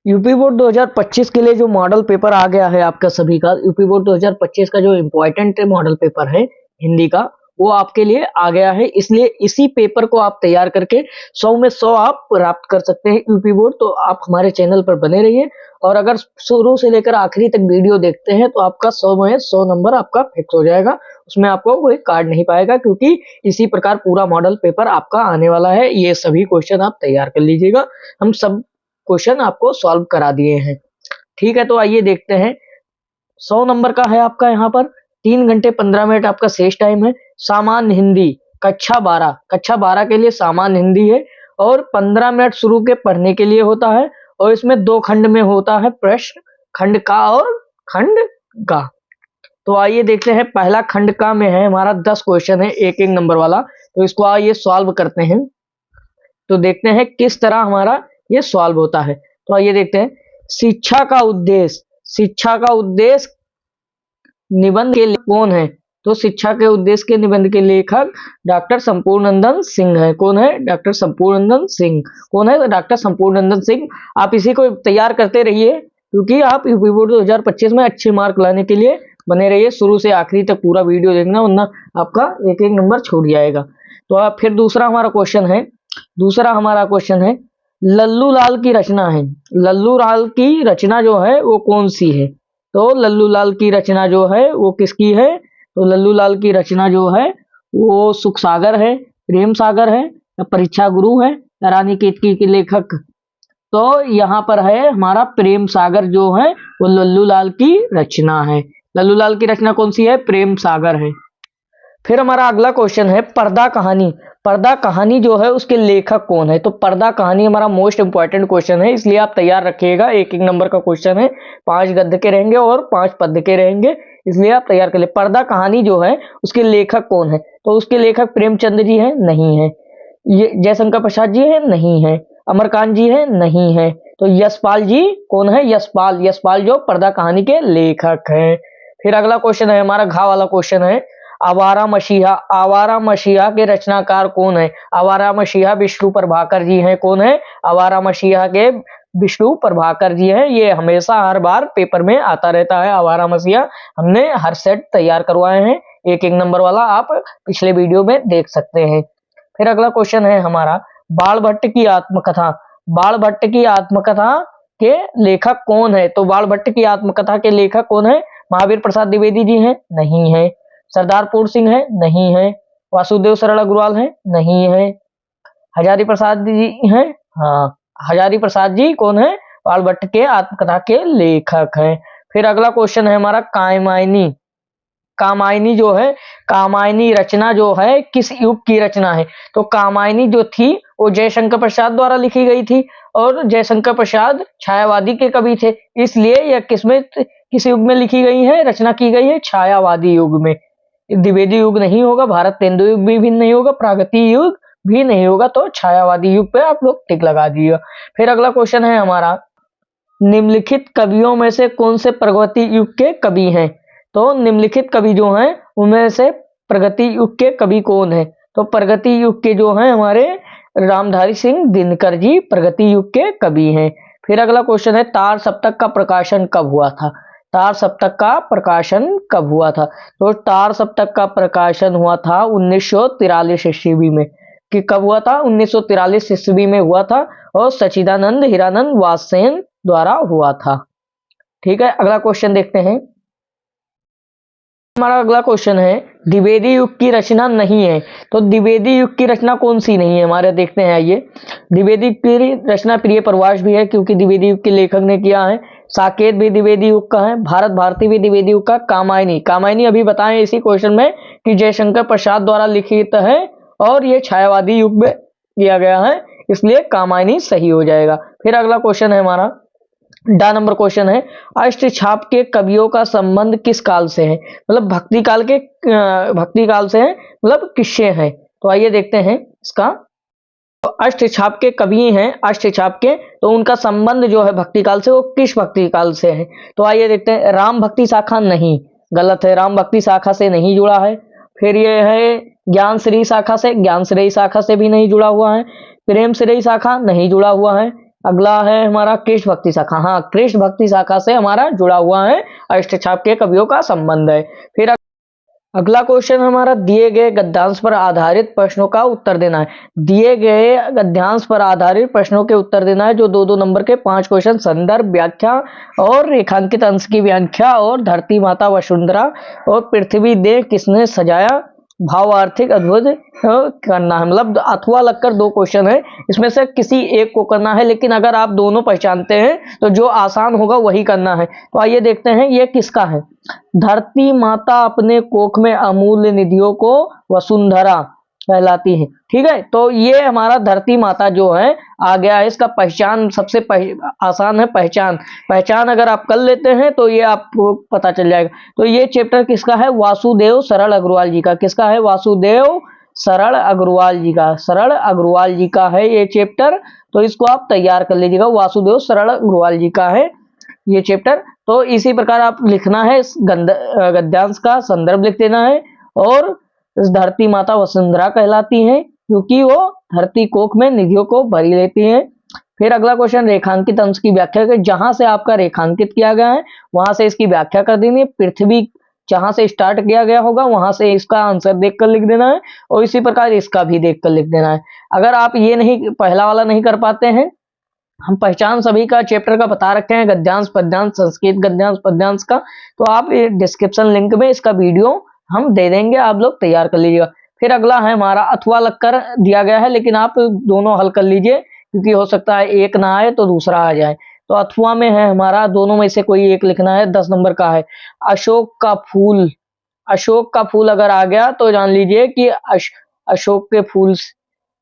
UP board 2025 के लिए जो मॉडल पेपर आ गया है आपका सभी का, यूपी बोर्ड 2025 का जो इम्पोर्टेंट मॉडल पेपर है हिंदी का, वो आपके लिए आ गया है। इसलिए इसी पेपर को आप तैयार करके 100 में 100 आप प्राप्त कर सकते हैं यूपी बोर्ड। तो आप हमारे चैनल पर बने रहिए, और अगर शुरू से लेकर आखिरी तक वीडियो देखते हैं तो आपका 100 में 100 नंबर आपका फिक्स हो जाएगा। उसमें आपको कोई कार्ड नहीं पाएगा, क्योंकि इसी प्रकार पूरा मॉडल पेपर आपका आने वाला है। ये सभी क्वेश्चन आप तैयार कर लीजिएगा, हम सब क्वेश्चन आपको सॉल्व करा दिए हैं। ठीक है, तो आइए देखते हैं। 100 नंबर का है आपका यहाँ पर 3 घंटे 15 मिनट आपका शेष टाइम है। सामान्य हिंदी कक्षा 12 के लिए सामान्य हिंदी है, और 15 मिनट शुरू के पढ़ने के लिए होता है, और इसमें 2 खंड में होता है प्रश्न, खंड का और खंड का। तो आइए देखते हैं, पहला खंड का में है हमारा 10 क्वेश्चन है, एक एक नंबर वाला। तो इसको आइए सॉल्व करते हैं। तो देखते हैं किस तरह हमारा ये सॉल्व होता है। तो आइए देखते हैं। शिक्षा का उद्देश्य निबंध के लेखक कौन है? तो शिक्षा के उद्देश्य के निबंध के लेखक डॉक्टर संपूर्णनंदन सिंह है। कौन है? डॉक्टर संपूर्णनंदन सिंह। कौन है? डॉक्टर संपूर्णनंदन सिंह। आप इसी को तैयार करते रहिए, क्योंकि आप यूपी बोर्ड 2025 में अच्छे मार्क लाने के लिए बने रहिए। शुरू से आखिरी तक पूरा वीडियो देखना, वरना आपका एक एक नंबर छूट जाएगा। तो आप फिर दूसरा हमारा क्वेश्चन है, लल्लू लाल की रचना है। लल्लू लाल की रचना जो है वो कौन सी है? तो लल्लू लाल की रचना जो है वो किसकी है? तो लल्लू लाल की रचना जो है वो सुख सागर है, प्रेम सागर है, या परीक्षा गुरु है, या रानी केतकी के लेखक? तो यहाँ पर है हमारा प्रेम सागर जो है वो लल्लू लाल की रचना है। लल्लू लाल की रचना कौन सी है? प्रेम सागर है। फिर हमारा अगला क्वेश्चन है पर्दा कहानी। पर्दा कहानी जो है उसके लेखक कौन है? तो पर्दा कहानी हमारा मोस्ट इंपॉर्टेंट क्वेश्चन है, इसलिए आप तैयार रखिएगा। एक एक नंबर का क्वेश्चन है, 5 गद्य के रहेंगे और 5 पद्य के रहेंगे, इसलिए आप तैयार कर ले। पर्दा कहानी जो है उसके लेखक कौन है? तो उसके लेखक प्रेमचंद जी है? नहीं है। ये जयशंकर प्रसाद जी है? नहीं है। अमरकांत जी है? नहीं है। तो यशपाल जी कौन है? यशपाल जो पर्दा कहानी के लेखक हैं। फिर अगला क्वेश्चन है हमारा, घा वाला क्वेश्चन है, आवारा मसीहा के रचनाकार कौन है? आवारा मसीहा विष्णु प्रभाकर जी हैं। कौन है? आवारा मसीहा के विष्णु प्रभाकर जी हैं। ये हमेशा हर बार पेपर में आता रहता है आवारा मसीहा। हमने हर सेट तैयार करवाए हैं, एक एक नंबर वाला आप पिछले वीडियो में देख सकते हैं। फिर अगला क्वेश्चन है हमारा, बाण भट्ट की आत्मकथा के लेखक कौन है? तो बाण भट्ट की आत्मकथा के लेखक कौन है? महावीर प्रसाद द्विवेदी जी हैं? नहीं है। सरदार पूर्ण सिंह है? नहीं है। वासुदेव सरला अग्रवाल है? नहीं है। हजारी प्रसाद जी हैं? हाँ, हजारी प्रसाद जी कौन है? बाण भट्ट के आत्मकथा के लेखक हैं। फिर अगला क्वेश्चन है हमारा, कामायनी रचना जो है किस युग की रचना है? तो कामायनी जो थी वो जयशंकर प्रसाद द्वारा लिखी गई थी, और जयशंकर प्रसाद छायावादी के कवि थे, इसलिए यह किस युग में लिखी गई है, रचना की गई है? छायावादी युग में। द्विवेदी युग नहीं होगा, भारत तेंदु युग भी नहीं होगा, प्रागैतिक युग भी नहीं होगा। तो छायावादी युग पे आप लोग टिक लगा दिए। फिर अगला क्वेश्चन है हमारा, निम्नलिखित कवियों में से कौन से प्रागैतिक युग के कवि हैं? तो निम्नलिखित कवि जो हैं उनमें से प्रागैतिक युग के कवि कौन है? तो प्रागैतिक युग के जो हैं हमारे रामधारी सिंह दिनकर जी प्रागैतिक युग के कवि हैं। फिर अगला क्वेश्चन है, तार सप्तक का प्रकाशन कब हुआ था? तार सप्तक का प्रकाशन कब हुआ था? तो तार सप्तक का प्रकाशन हुआ था 1943 ईस्वी में। कि कब हुआ था? 1943 ईस्वी में हुआ था, और सच्चिदानंद हीरानंद वाससेन द्वारा हुआ था। ठीक है, अगला क्वेश्चन देखते हैं। हमारा अगला क्वेश्चन है, द्विवेदी युग की रचना नहीं है। तो द्विवेदी युग की रचना कौन सी नहीं है हमारे? देखते हैं आइए। द्विवेदी की रचना प्रिय प्रवास भी है, क्योंकि द्विवेदी युग के लेखक ने किया है। साकेत भी द्विवेदी युग का है। भारत भारती भी द्विवेदी युग का। कामायनी अभी बताएं इसी क्वेश्चन में कि जयशंकर प्रसाद द्वारा लिखित है, और ये छायावादी युग में किया गया है, इसलिए कामायनी सही हो जाएगा। फिर अगला क्वेश्चन है हमारा, डा नंबर क्वेश्चन है, अष्टछाप के कवियों का संबंध किस काल से है? मतलब भक्ति काल से है, मतलब किससे है? तो आइए देखते हैं इसका। तो अष्टछाप के कवि हैं, अष्टछाप के, तो उनका संबंध जो है भक्ति काल से, वो किस भक्ति काल से है? तो आइए देखते हैं। राम भक्ति शाखा नहीं, गलत है, राम भक्ति शाखा से नहीं जुड़ा है। फिर ये है ज्ञान श्रेय शाखा से, ज्ञान श्रेय शाखा से भी नहीं जुड़ा हुआ है। प्रेम श्रेय शाखा नहीं जुड़ा हुआ है। अगला है हमारा कृष्ण भक्ति शाखा। हाँ, कृष्ण भक्ति शाखा से हमारा जुड़ा हुआ है, अष्टछाप के कवियों का संबंध है। फिर अगला क्वेश्चन हमारा दिए गए गद्यांश पर आधारित प्रश्नों का उत्तर देना है। दिए गए गद्यांश पर आधारित प्रश्नों के उत्तर देना है, जो 2-2 नंबर के 5 क्वेश्चन संदर्भ, व्याख्या और रेखांकित अंश की व्याख्या और धरती माता वसुंधरा और पृथ्वी देह किसने सजाया, भावार्थिक अद्भुत करना है। मतलब अथवा लगकर 2 क्वेश्चन है, इसमें से किसी एक को करना है, लेकिन अगर आप दोनों पहचानते हैं तो जो आसान होगा वही करना है। तो आइए देखते हैं ये किसका है। धरती माता अपने कोख में अमूल्य निधियों को वसुंधरा कहलाती है। ठीक है, तो ये हमारा धरती माता जो है आ गया है। इसका पहचान सबसे आसान है। पहचान अगर आप कर लेते हैं तो ये आपको पता चल जाएगा। तो ये चैप्टर किसका है, वासुदेव सरल अग्रवाल जी का। किसका है, वासुदेव सरल अग्रवाल जी का। सरल अग्रवाल जी का है ये चैप्टर, तो इसको आप तैयार कर लीजिएगा। वासुदेव सरल अग्रवाल जी का है ये चैप्टर। तो इसी प्रकार आप लिखना है, गद्यांश का संदर्भ लिख देना है, और धरती माता वसुंधरा कहलाती है क्योंकि वो धरती कोख में निधियों को भरी लेती है। फिर अगला क्वेश्चन रेखांकित अंश की व्याख्या कर, जहां से आपका रेखांकित किया गया है वहां से इसकी व्याख्या कर देनी है। पृथ्वी जहां से स्टार्ट किया गया होगा वहां से इसका आंसर देखकर लिख देना है, और इसी प्रकार इसका भी देखकर लिख देना है। अगर आप ये नहीं, पहला वाला नहीं कर पाते हैं, हम पहचान सभी का चैप्टर का बता रखे हैं, गद्यांश पद्यांश संस्कृत गद्यांश पद्यांश का, तो आप डिस्क्रिप्शन लिंक में इसका वीडियो हम दे देंगे, आप लोग तैयार कर लीजिएगा। फिर अगला है हमारा अथवा लगकर दिया गया है, लेकिन आप दोनों हल कर लीजिए क्योंकि हो सकता है एक ना आए तो दूसरा आ जाए। तो अथवा में है हमारा, दोनों में से कोई एक लिखना है। 10 नंबर का है अशोक का फूल। अशोक का फूल अगर आ गया तो जान लीजिए कि अशोक के फूल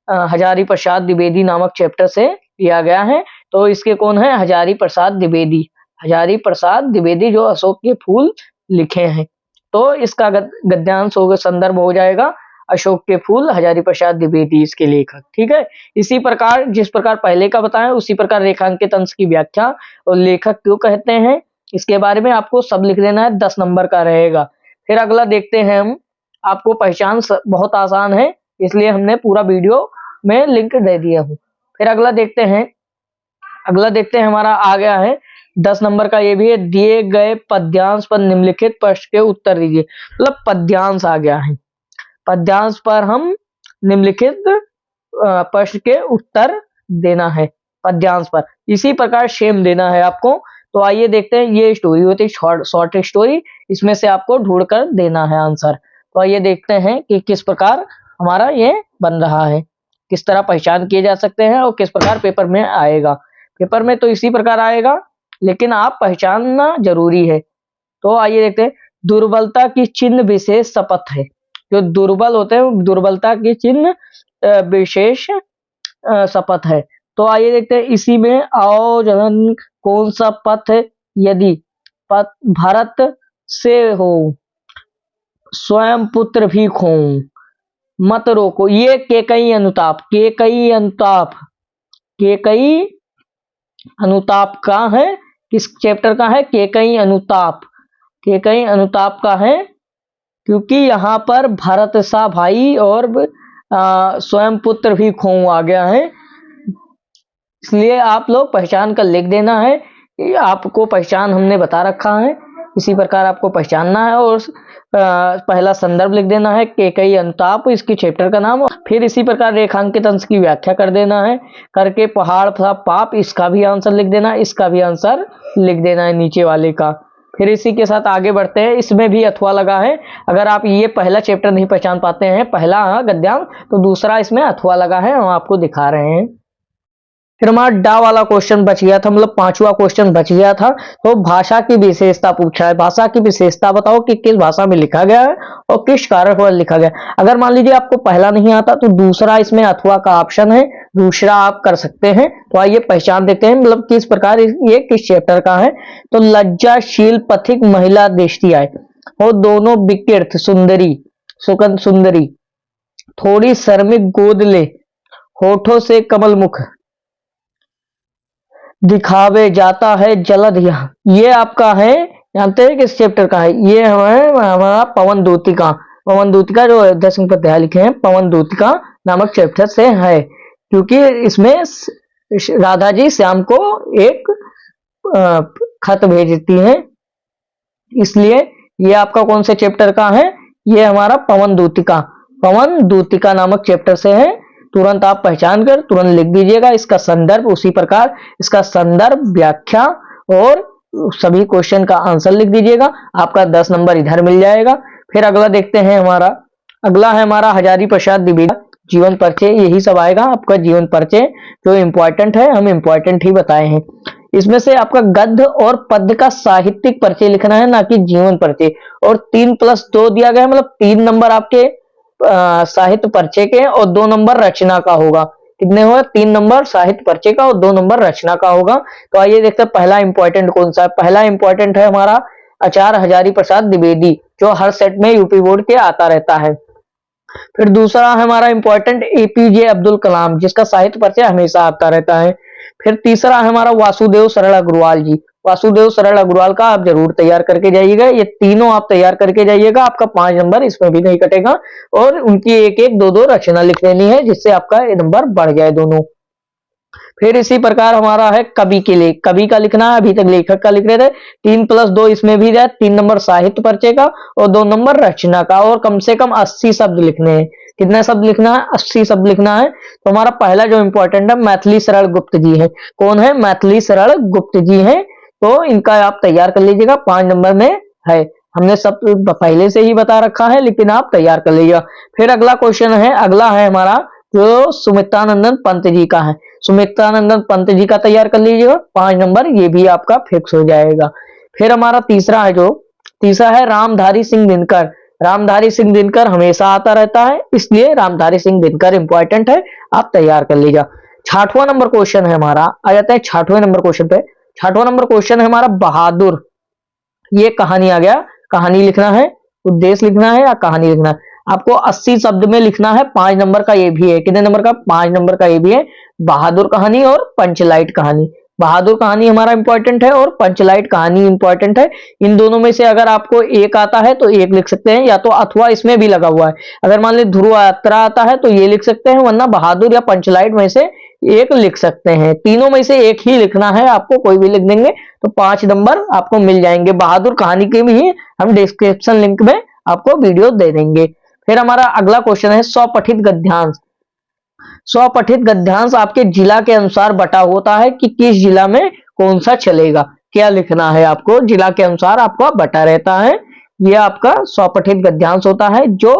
हजारी प्रसाद द्विवेदी नामक चैप्टर से लिया गया है। तो इसके कौन है, हजारी प्रसाद द्विवेदी। हजारी प्रसाद द्विवेदी जो अशोक के फूल लिखे हैं, तो इसका गद्यांश होगा, संदर्भ हो जाएगा अशोक के फूल, हजारी प्रसाद द्विवेदी इसके लेखक। ठीक है, इसी प्रकार जिस प्रकार पहले का बताएं उसी प्रकार रेखांकित अंश की व्याख्या और लेखक क्यों कहते हैं इसके बारे में आपको सब लिख देना है। 10 नंबर का रहेगा। फिर अगला देखते हैं हम, आपको पहचान बहुत आसान है इसलिए हमने पूरा वीडियो में लिंक दे दिया हूँ। फिर अगला देखते हैं हमारा आ गया है 10 नंबर का, ये भी है दिए गए पद्यांश पर निम्नलिखित प्रश्न के उत्तर दीजिए। मतलब पद्यांश आ गया है, पद्यांश पर हम निम्नलिखित प्रश्न के उत्तर देना है। पद्यांश पर इसी प्रकार सेम देना है आपको। तो आइए देखते हैं, ये स्टोरी होती है शॉर्ट स्टोरी, इसमें से आपको ढूंढकर देना है आंसर। तो आइए देखते हैं कि किस प्रकार हमारा ये बन रहा है, किस तरह पहचान किए जा सकते हैं और किस प्रकार पेपर में आएगा। पेपर में तो इसी प्रकार आएगा, लेकिन आप पहचानना जरूरी है। तो आइए देखते हैं, दुर्बलता की चिन्ह विशेष शपथ है। जो दुर्बल होते हैं दुर्बलता की चिन्ह विशेष शपथ है। तो आइए देखते हैं, इसी में आओ जन कौन सा पथ है, यदि पथ भारत से हो स्वयं पुत्र भी खो मत रोको। ये केकई अनुताप, केकई अनुताप का है, किस चैप्टर का है, केकई अनुताप का है, क्योंकि यहाँ पर भरत सा भाई और स्वयं पुत्र भी खो आ गया है, इसलिए आप लोग पहचान कर लिख देना है। आपको पहचान हमने बता रखा है, इसी प्रकार आपको पहचानना है, और पहला संदर्भ लिख देना है केकई अनुताप, इसकी चैप्टर का नाम। फिर इसी प्रकार रेखांकित अंश की व्याख्या कर देना है, करके पहाड़ था पाप, इसका भी आंसर लिख देना है, इसका भी आंसर लिख देना है नीचे वाले का। फिर इसी के साथ आगे बढ़ते हैं, इसमें भी अथवा लगा है। अगर आप ये पहला चैप्टर नहीं पहचान पाते हैं, पहला गद्यांश, तो दूसरा इसमें अथवा लगा है, हम आपको दिखा रहे हैं। फिर हमारा डा वाला क्वेश्चन बच गया था, मतलब 5वां क्वेश्चन बच गया था। तो भाषा की विशेषता पूछा है, भाषा की विशेषता बताओ कि किस भाषा में लिखा गया है और किस कारक पर लिखा गया। अगर मान लीजिए आपको पहला नहीं आता तो दूसरा इसमें अथवा का ऑप्शन है, दूसरा आप कर सकते हैं। तो आइए पहचान देते हैं, मतलब किस प्रकार ये किस चैप्टर का है। तो लज्जाशील पथिक महिला दृष्टि आए, और दोनों विकृत सुंदरी सुगंध सुंदरी, थोड़ी शर्मिक गोद ले, होठों से कमल मुख दिखावे जाता है जलद। ये आपका है, जानते हैं किस चैप्टर का है, ये हमारा पवन दूतिका जो 10 पद्य लिखे हैं, पवन दूतिका नामक चैप्टर से है, क्योंकि इसमें राधा जी श्याम को एक खत भेजती हैं। इसलिए ये आपका कौन से चैप्टर का है, ये हमारा पवन दूतिका, पवन दूतिका नामक चैप्टर से है। तुरंत आप पहचान कर तुरंत लिख दीजिएगा इसका संदर्भ, उसी प्रकार इसका संदर्भ, व्याख्या और सभी क्वेश्चन का आंसर लिख दीजिएगा, आपका 10 नंबर इधर मिल जाएगा। फिर अगला देखते हैं हमारा, अगला है हमारा हजारी प्रसाद द्विवेदी जीवन परिचय, यही सब आएगा आपका जीवन परिचय। जो इम्पोर्टेंट है हम इम्पोर्टेंट ही बताए हैं। इसमें से आपका गद्य और पद्य का साहित्यिक परिचय लिखना है, ना कि जीवन परिचय। और 3+2 दिया गया है, मतलब 3 नंबर आपके साहित्य परिचय के और 2 नंबर रचना का होगा। कितने होगा, 3 नंबर साहित्य परिचय का और 2 नंबर रचना का होगा। तो आइए देखते हैं पहला इंपॉर्टेंट कौन सा है। पहला इंपॉर्टेंट है हमारा आचार्य हजारी प्रसाद द्विवेदी, जो हर सेट में यूपी बोर्ड के आता रहता है। फिर दूसरा है हमारा इंपॉर्टेंट एपीजे अब्दुल कलाम, जिसका साहित्य परिचय हमेशा आता रहता है। फिर तीसरा है हमारा वासुदेव सरल अग्रवाल जी, वासुदेव सरल अग्रवाल का आप जरूर तैयार करके जाइएगा, ये तीनों आप तैयार करके जाइएगा, आपका 5 नंबर इसमें भी नहीं कटेगा। और उनकी एक एक दो दो रचना लिख लेनी है, जिससे आपका नंबर बढ़ जाए दोनों। फिर इसी प्रकार हमारा है कवि के लिए, कवि का लिखना है, अभी तक लेखक का लिख रहे थे। 3+2 इसमें भी है, 3 नंबर साहित्य परिचय का और 2 नंबर रचना का, और कम से कम 80 शब्द लिखने हैं। कितने शब्द लिखना है, 80 शब्द लिखना है। तो हमारा पहला जो इंपॉर्टेंट है मैथिली शरण गुप्त जी है। कौन है, मैथिली शरण गुप्त जी है। तो इनका आप तैयार कर लीजिएगा, 5 नंबर में है। हमने सब पहले से ही बता रखा है, लेकिन आप तैयार कर लीजिएगा। फिर अगला क्वेश्चन है, अगला है हमारा जो सुमित्रानंदन पंत जी का है, सुमित्रानंदन पंत जी का तैयार कर लीजिएगा, 5 नंबर ये भी आपका फिक्स हो जाएगा। फिर हमारा तीसरा है, जो तीसरा है रामधारी सिंह दिनकर। रामधारी सिंह दिनकर हमेशा आता रहता है, इसलिए रामधारी सिंह दिनकर इंपॉर्टेंट है, आप तैयार कर लीजिएगा। 6वां नंबर क्वेश्चन है हमारा, आ जाता है 6वें नंबर क्वेश्चन पे। 6वां नंबर क्वेश्चन है हमारा बहादुर, ये कहानी आ गया, कहानी लिखना है, उद्देश्य लिखना है या कहानी लिखना है। आपको 80 शब्द में लिखना है, 5 नंबर का ये भी है। कितने नंबर का, 5 नंबर का ये भी है। बहादुर कहानी और पंचलाइट कहानी, बहादुर कहानी हमारा इंपॉर्टेंट है और पंचलाइट कहानी इंपॉर्टेंट है। इन दोनों में से अगर आपको एक आता है तो एक लिख सकते हैं, या तो अथवा इसमें भी लगा हुआ है। अगर मान ली ध्रुव यात्रा आता है तो ये लिख सकते हैं, वरना बहादुर या पंचलाइट में से एक लिख सकते हैं। तीनों में से एक ही लिखना है आपको, कोई भी लिख देंगे तो 5 नंबर आपको मिल जाएंगे। बहादुर कहानी के भी हम डिस्क्रिप्शन लिंक में आपको वीडियो दे देंगे। फिर हमारा अगला क्वेश्चन है स्वपठित गद्यांश। स्वपठित गद्यांश आपके जिला के अनुसार बटा होता है कि किस जिला में कौन सा चलेगा, क्या लिखना है आपको, जिला के अनुसार आपका बटा रहता है। यह आपका स्वपठित गद्यांश होता है, जो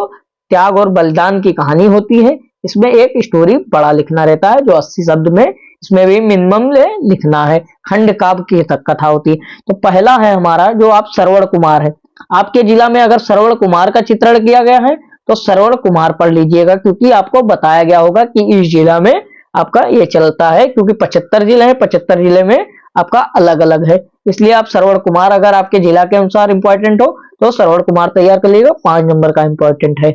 त्याग और बलिदान की कहानी होती है। इसमें एक स्टोरी बड़ा लिखना रहता है, जो 80 शब्द में, इसमें भी मिनिमम लिखना है। खंड काव्य की तक कथा होती है। तो पहला है हमारा, जो आप श्रवण कुमार है, आपके जिला में अगर श्रवण कुमार का चित्रण किया गया है तो श्रवण कुमार पढ़ लीजिएगा, क्योंकि आपको बताया गया होगा कि इस जिला में आपका ये चलता है, क्योंकि 75 जिले हैं, 75 जिले में आपका अलग अलग है। इसलिए आप श्रवण कुमार अगर आपके जिला के अनुसार इंपॉर्टेंट हो तो श्रवण कुमार तैयार कर लीजिएगा, 5 नंबर का इंपॉर्टेंट है।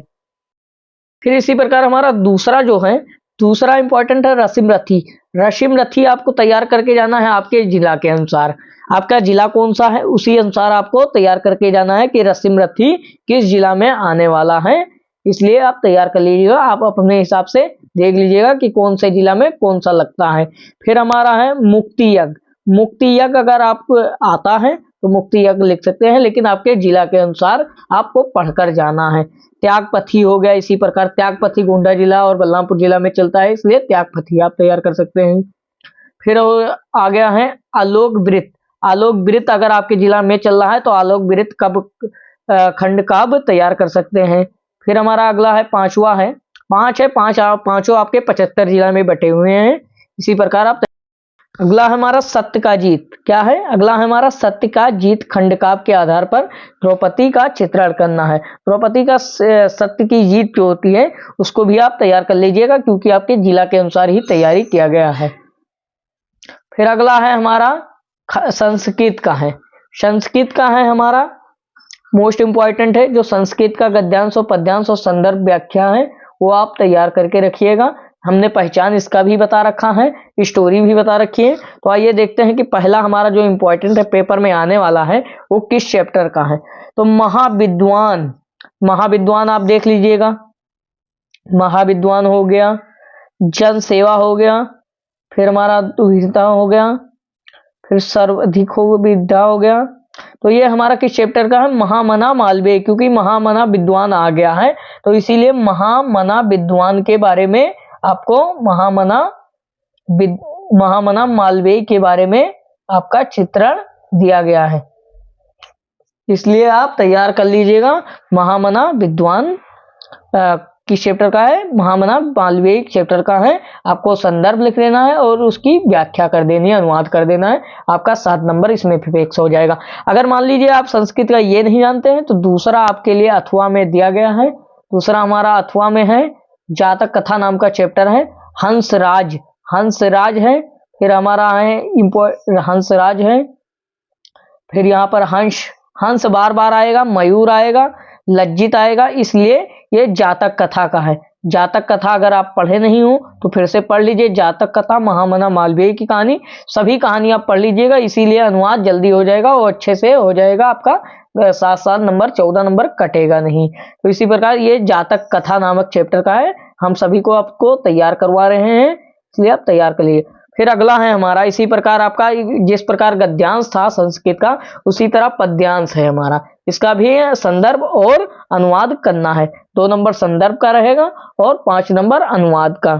फिर इसी प्रकार हमारा दूसरा जो है, दूसरा इंपॉर्टेंट है रसीम रथी। रसीम रथी आपको तैयार करके जाना है आपके जिला के अनुसार, आपका जिला कौन सा है उसी अनुसार आपको तैयार करके जाना है कि रसीम रथी किस जिला में आने वाला है। इसलिए आप तैयार कर लीजिएगा, आप अपने हिसाब से देख लीजिएगा कि कौन से जिला में कौन सा लगता है। फिर हमारा है मुक्ति यज्ञ। मुक्ति यज्ञ अगर आपको आता है तो मुक्ति यज्ञ लिख सकते हैं, लेकिन आपके जिला के अनुसार आपको पढ़कर जाना है। त्यागपथी हो गया, इसी प्रकार त्यागपथी गोंडा जिला और बलरामपुर जिला में चलता है, इसलिए त्यागपथी आप तैयार कर सकते हैं। फिर आ गया है आलोक वृत्त। आलोक वृत्त अगर आपके जिला में चल रहा है तो आलोक वृत्त कब खंड काव्य तैयार कर सकते हैं। फिर हमारा अगला है 5वां है, 5 है, 5 पांचों आपके 75 जिला में बटे हुए हैं। इसी प्रकार आप, अगला हमारा सत्य का जीत, क्या है, अगला हमारा सत्य का जीत खंड काव्य के आधार पर द्रौपदी का चित्रण करना है। द्रौपदी का सत्य की जीत जो होती है उसको भी आप तैयार कर लीजिएगा, क्योंकि आपके जिला के अनुसार ही तैयारी किया गया है। फिर अगला है हमारा संस्कृत का है। संस्कृत का है हमारा मोस्ट इंपॉर्टेंट है, जो संस्कृत का गद्यांश और पद्यांश और संदर्भ व्याख्या है वो आप तैयार करके रखिएगा। हमने पहचान इसका भी बता रखा है, स्टोरी भी बता रखी है। तो आइए देखते हैं कि पहला हमारा जो इंपॉर्टेंट है पेपर में आने वाला है वो किस चैप्टर का है। तो महाविद्वान, महाविद्वान आप देख लीजिएगा, महाविद्वान हो गया, जन सेवा हो गया, फिर हमारा विद्या हो गया, फिर सर्वाधिक विद्या हो गया। तो ये हमारा किस चैप्टर का है? महामना मालवीय, क्योंकि महामना विद्वान आ गया है तो इसीलिए महामना विद्वान के बारे में आपको महामना मालवीय के बारे में आपका चित्रण दिया गया है, इसलिए आप तैयार कर लीजिएगा। महामना विद्वान किस चैप्टर का है? महामना मालवीय चैप्टर का है। आपको संदर्भ लिख लेना है और उसकी व्याख्या कर देनी है, अनुवाद कर देना है। आपका 7 नंबर इसमें फिक्स हो जाएगा। अगर मान लीजिए आप संस्कृत का ये नहीं जानते हैं तो दूसरा आपके लिए अथवा में दिया गया है। दूसरा हमारा अथवा में है, जातक कथा नाम का चैप्टर है। हंसराज, हंसराज है। फिर हमारा है हंसराज है। फिर यहाँ पर हंस बार बार आएगा, मयूर आएगा, लज्जित आएगा, इसलिए ये जातक कथा का है। जातक कथा अगर आप पढ़े नहीं हो तो फिर से पढ़ लीजिए। जातक कथा, महामना मालवीय की कहानी, सभी कहानी आप पढ़ लीजिएगा, इसीलिए अनुवाद जल्दी हो जाएगा और अच्छे से हो जाएगा। आपका 7 नंबर 14 नंबर कटेगा नहीं। तो इसी प्रकार ये जातक कथा नामक चैप्टर का है। हम सभी को आपको तैयार करवा रहे हैं, इसलिए आप तैयार कर लीजिए। फिर अगला है हमारा, इसी प्रकार आपका जिस प्रकार गद्यांश था संस्कृत का, उसी तरह पद्यांश है हमारा। इसका भी संदर्भ और अनुवाद करना है। 2 नंबर संदर्भ का रहेगा और 5 नंबर अनुवाद का।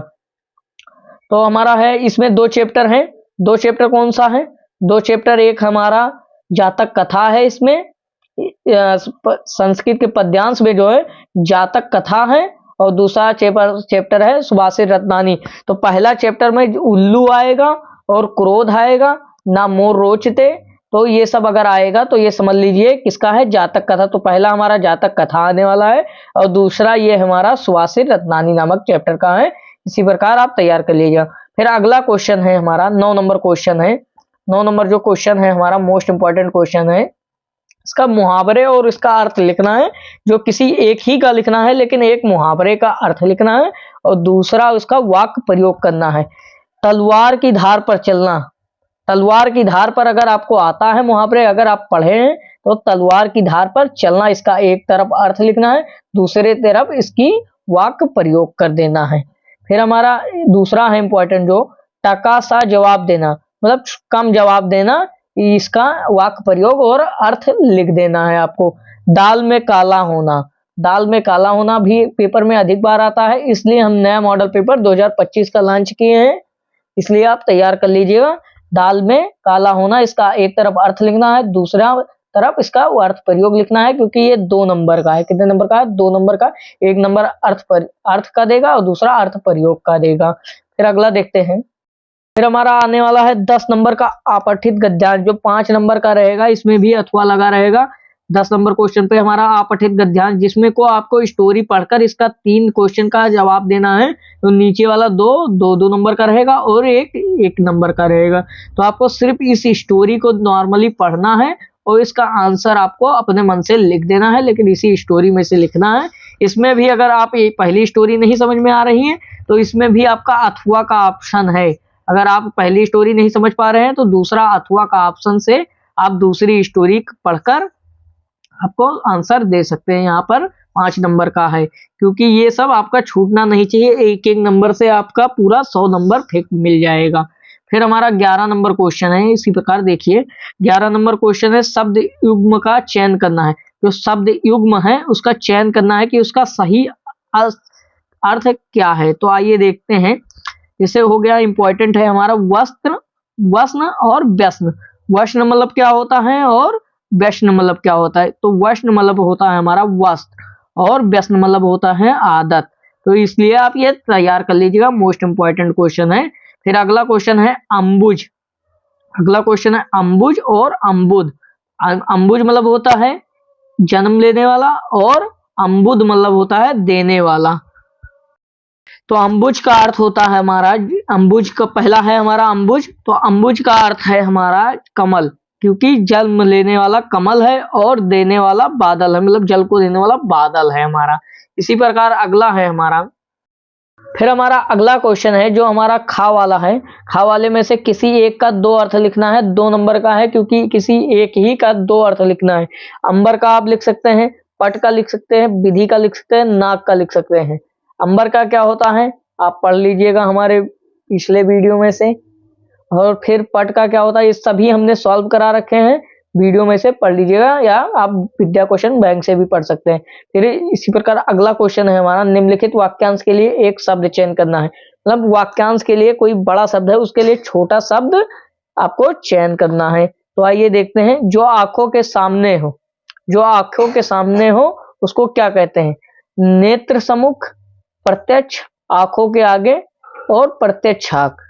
तो हमारा है इसमें 2 चैप्टर हैं। 2 चैप्टर कौन सा है? 2 चैप्टर, एक हमारा जातक कथा है, इसमें संस्कृत के पद्यांश में जो है जातक कथा है, और दूसरा चैप्टर है सुभाषित रत्नानी। तो पहला चैप्टर में उल्लू आएगा और क्रोध आएगा, ना मोर रोचते, तो ये सब अगर आएगा तो ये समझ लीजिए किसका है? जातक कथा। तो पहला हमारा जातक कथा आने वाला है और दूसरा ये हमारा सुभाषित रत्नानी नामक चैप्टर का है। इसी प्रकार आप तैयार कर लीजिएगा। फिर अगला क्वेश्चन है हमारा 9 नंबर क्वेश्चन है। 9 नंबर जो क्वेश्चन है हमारा मोस्ट इंपॉर्टेंट क्वेश्चन है। इसका मुहावरे और इसका अर्थ लिखना है। जो किसी एक ही का लिखना है, लेकिन एक मुहावरे का अर्थ लिखना है और दूसरा उसका वाक्य प्रयोग करना है। तलवार की धार पर चलना, तलवार की धार पर अगर आपको आता है मुहावरे, अगर आप पढ़े हैं तो तलवार की धार पर चलना, इसका एक तरफ अर्थ लिखना है, दूसरे तरफ इसकी वाक्य प्रयोग कर देना है। फिर हमारा दूसरा है इंपॉर्टेंट, जो टका सा जवाब देना, मतलब कम जवाब देना, इसका वाक्य प्रयोग और अर्थ लिख देना है आपको। दाल में काला होना, दाल में काला होना भी पेपर में अधिक बार आता है, इसलिए हम नया मॉडल पेपर 2025 का लॉन्च किए हैं, इसलिए आप तैयार कर लीजिएगा। दाल में काला होना, इसका एक तरफ अर्थ लिखना है, दूसरा तरफ इसका अर्थ प्रयोग लिखना है, क्योंकि ये 2 नंबर का है। कितने नंबर का है? 2 नंबर का। एक नंबर अर्थ का देगा और दूसरा अर्थ प्रयोग का देगा। फिर अगला देखते हैं। फिर हमारा आने वाला है 10 नंबर का अपठित गद्यांश, जो 5 नंबर का रहेगा, इसमें भी अथवा लगा रहेगा। 10 नंबर क्वेश्चन पे हमारा अपठित गद्यांश, जिसमें को आपको स्टोरी पढ़कर इसका 3 क्वेश्चन का जवाब देना है। तो नीचे वाला 2 नंबर का रहेगा और 1 नंबर का रहेगा। तो आपको सिर्फ इस स्टोरी को नॉर्मली पढ़ना है और इसका आंसर आपको अपने मन से लिख देना है, लेकिन इसी स्टोरी में से लिखना है। इसमें भी अगर आप पहली स्टोरी नहीं समझ में आ रही है तो इसमें भी आपका अथवा का ऑप्शन है। अगर आप पहली स्टोरी नहीं समझ पा रहे हैं तो दूसरा अथवा का ऑप्शन से आप दूसरी स्टोरी पढ़कर आपको आंसर दे सकते हैं। यहाँ पर 5 नंबर का है, क्योंकि ये सब आपका छूटना नहीं चाहिए। एक नंबर से आपका पूरा 100 नंबर मिल जाएगा। फिर हमारा 11 नंबर क्वेश्चन है, इसी प्रकार देखिए। 11 नंबर क्वेश्चन है शब्द युग्म का चयन करना है। जो शब्द युग्म है उसका चयन करना है कि उसका सही अर्थ क्या है। तो आइए देखते हैं। जैसे हो गया, इंपॉर्टेंट है हमारा वस्त्र, वस्न और व्यसन। वस्न मतलब क्या होता है और व्यसन मतलब क्या होता है? तो वस्न मतलब होता है हमारा वस्त्र और व्यसन मतलब होता है आदत। तो इसलिए आप ये तैयार कर लीजिएगा, मोस्ट इंपॉर्टेंट क्वेश्चन है। फिर अगला क्वेश्चन है अंबुज। अगला क्वेश्चन है अंबुज और अंबुद। अंबुज मतलब होता है जन्म लेने वाला और अंबुद मतलब होता है देने वाला। तो अंबुज का अर्थ होता है हमारा, अंबुज का पहला है हमारा अंबुज, तो अंबुज का अर्थ है हमारा कमल, क्योंकि जन्म लेने वाला कमल है और देने वाला बादल है, मतलब जल को देने वाला बादल है हमारा। इसी प्रकार अगला है हमारा। फिर हमारा अगला क्वेश्चन है जो हमारा खा वाला है। खा वाले में से किसी एक का 2 अर्थ लिखना है। 2 नंबर का है, क्योंकि किसी एक ही का 2 अर्थ लिखना है। अंबर का आप लिख सकते हैं, पट का लिख सकते हैं, विधि का लिख सकते हैं, नाग का लिख सकते हैं। अंबर का क्या होता है आप पढ़ लीजिएगा हमारे पिछले वीडियो में से। और फिर पट का क्या होता है, ये सभी हमने सॉल्व करा रखे हैं, वीडियो में से पढ़ लीजिएगा या आप विद्या क्वेश्चन बैंक से भी पढ़ सकते हैं। फिर इसी प्रकार अगला क्वेश्चन है हमारा, निम्नलिखित वाक्यांश के लिए एक शब्द चयन करना है। मतलब वाक्यांश के लिए कोई बड़ा शब्द है, उसके लिए छोटा शब्द आपको चयन करना है। तो आइए देखते हैं, जो आंखों के सामने हो, जो आंखों के सामने हो उसको क्या कहते हैं? नेत्र सम्मुख, प्रत्यक्ष, आंखों के आगे और प्रत्यक्ष आंख।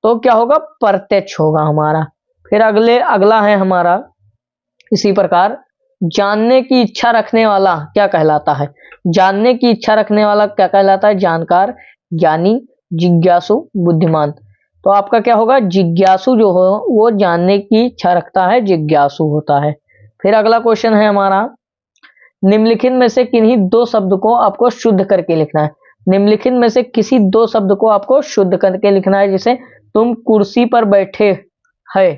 तो क्या होगा? प्रत्यक्ष होगा हमारा। फिर अगला है हमारा इसी प्रकार, जानने की इच्छा रखने वाला क्या कहलाता है? जानने की इच्छा रखने वाला क्या कहलाता है? जानकार, ज्ञानी, जिज्ञासु, बुद्धिमान। तो आपका क्या होगा? जिज्ञासु जो हो वो जानने की इच्छा रखता है, जिज्ञासु होता है। फिर अगला क्वेश्चन है हमारा, निम्नलिखित में से किन्हीं दो शब्द को आपको शुद्ध करके लिखना है। निम्नलिखित में से किसी दो शब्द को आपको शुद्ध करके लिखना है। जैसे तुम कुर्सी पर बैठे है,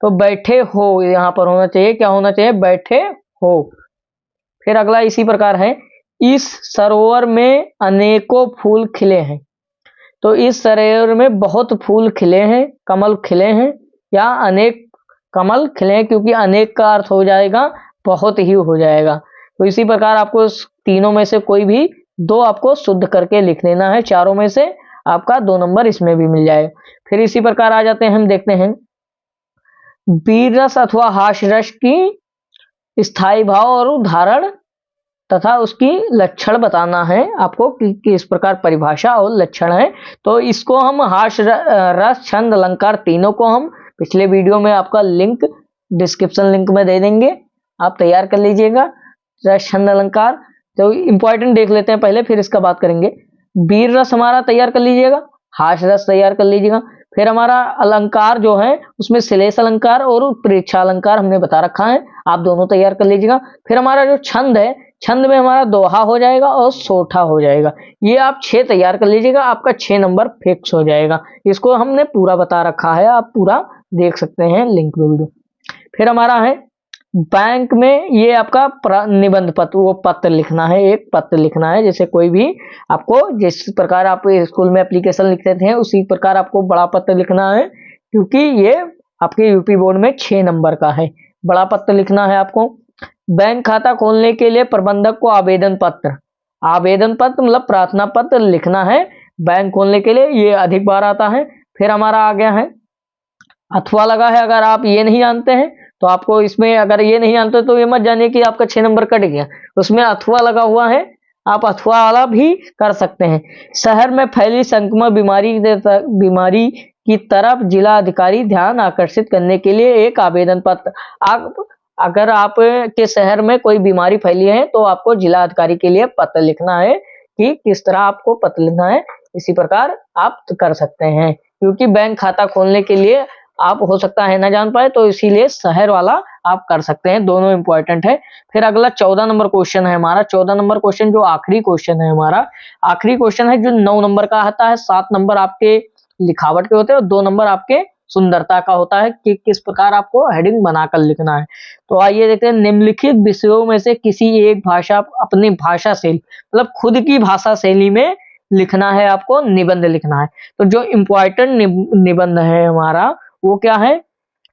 तो बैठे हो यहां पर होना चाहिए, क्या होना चाहिए? बैठे हो। फिर अगला इसी प्रकार है, इस सरोवर में अनेकों फूल खिले हैं। तो इस सरोवर में बहुत फूल खिले हैं, कमल खिले हैं, या अनेक कमल खिले हैं, क्योंकि अनेक का अर्थ हो जाएगा बहुत ही हो जाएगा। तो इसी प्रकार आपको तीनों में से कोई भी दो आपको शुद्ध करके लिख लेना है, चारों में से आपका 2 नंबर इसमें भी मिल जाएगा। फिर इसी प्रकार आ जाते हैं, हम देखते हैं, वीर रस अथवा हास्य रस की स्थायी भाव और उदाहरण तथा उसकी लक्षण बताना है आपको कि इस प्रकार परिभाषा और लक्षण है। तो इसको हम हास्य रस छंद अलंकार तीनों को हम पिछले वीडियो में आपका लिंक डिस्क्रिप्शन लिंक में दे देंगे, आप तैयार कर लीजिएगा। रस छंद अलंकार तो इंपॉर्टेंट देख लेते हैं पहले, फिर इसका बात करेंगे। वीर रस हमारा तैयार कर लीजिएगा, हास्य रस तैयार कर लीजिएगा। फिर हमारा अलंकार जो है उसमें श्लेष अलंकार और प्रेक्षा अलंकार हमने बता रखा है, आप दोनों तैयार कर लीजिएगा। फिर हमारा जो छंद है, छंद में हमारा दोहा हो जाएगा और सोठा हो जाएगा। ये आप 6 तैयार कर लीजिएगा, आपका 6 नंबर फिक्स हो जाएगा। इसको हमने पूरा बता रखा है, आप पूरा देख सकते हैं लिंक में वीडियो। फिर हमारा है बैंक में, ये आपका निबंध पत्र, वो पत्र लिखना है, एक पत्र लिखना है। जैसे कोई भी आपको जिस प्रकार आप स्कूल में एप्लीकेशन लिखते थे उसी प्रकार आपको बड़ा पत्र लिखना है, क्योंकि ये आपके यूपी बोर्ड में 6 नंबर का है। बड़ा पत्र लिखना है आपको। बैंक खाता खोलने के लिए प्रबंधक को आवेदन पत्र, आवेदन पत्र मतलब प्रार्थना पत्र लिखना है बैंक खोलने के लिए, ये अधिक बार आता है। फिर हमारा आ गया है अथवा लगा है, अगर आप ये नहीं जानते हैं तो आपको इसमें, अगर ये नहीं जानते तो ये मत जानिए कि आपका 6 नंबर कट गया, उसमें अथवा लगा हुआ है, आप अथवा वाला भी कर सकते हैं। शहर में फैली संक्रमण बीमारी की तरफ जिला अधिकारी ध्यान आकर्षित करने के लिए एक आवेदन पत्र। अगर आप के शहर में कोई बीमारी फैली है तो आपको जिला अधिकारी के लिए पत्र लिखना है कि किस तरह आपको पत्र लिखना है। इसी प्रकार आप कर सकते हैं, क्योंकि बैंक खाता खोलने के लिए आप हो सकता है ना जान पाए, तो इसीलिए शहर वाला आप कर सकते हैं, दोनों इंपॉर्टेंट है। फिर अगला 14 नंबर क्वेश्चन है हमारा। 14 नंबर क्वेश्चन जो आखिरी क्वेश्चन है हमारा, आखिरी क्वेश्चन है जो 9 नंबर का आता है। 7 नंबर आपके लिखावट के होते हैं और 2 नंबर आपके सुंदरता का होता है कि किस प्रकार आपको हेडिंग बनाकर लिखना है। तो आइए देखते हैं, निम्नलिखित विषयों में से किसी एक भाषा, अपनी भाषा शैली मतलब खुद की भाषा शैली में लिखना है, आपको निबंध लिखना है। तो जो इंपॉर्टेंट निबंध है हमारा वो क्या है?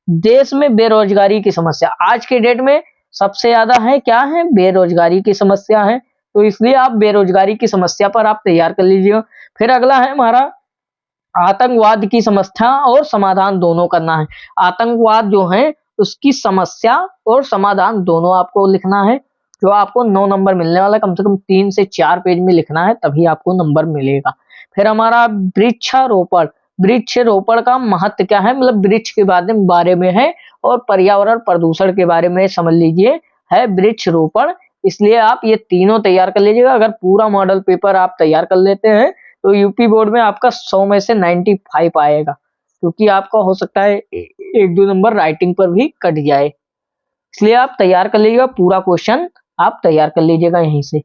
देश में बेरोजगारी की समस्या आज के डेट में सबसे ज्यादा है, क्या है? बेरोजगारी की समस्या है। तो इसलिए आप बेरोजगारी की समस्या पर आप तैयार कर लीजिए। फिर अगला है हमारा आतंकवाद की समस्या और समाधान दोनों करना है। आतंकवाद जो है उसकी समस्या और समाधान दोनों आपको लिखना है, जो आपको 9 नंबर मिलने वाला, कम से कम 3 से 4 पेज में लिखना है, तभी आपको नंबर मिलेगा। फिर हमारा वृक्षारोपण, वृक्षारोपण का महत्व क्या है, मतलब वृक्ष के बारे में है और पर्यावरण प्रदूषण के बारे में समझ लीजिए है वृक्षारोपण। इसलिए आप ये तीनों तैयार कर लीजिएगा। अगर पूरा मॉडल पेपर आप तैयार कर लेते हैं तो यूपी बोर्ड में आपका 100 में से 95 आएगा, क्योंकि आपका हो सकता है 1-2 नंबर राइटिंग पर भी कट जाए। इसलिए आप तैयार कर लीजिएगा, पूरा क्वेश्चन आप तैयार कर लीजिएगा यहीं से।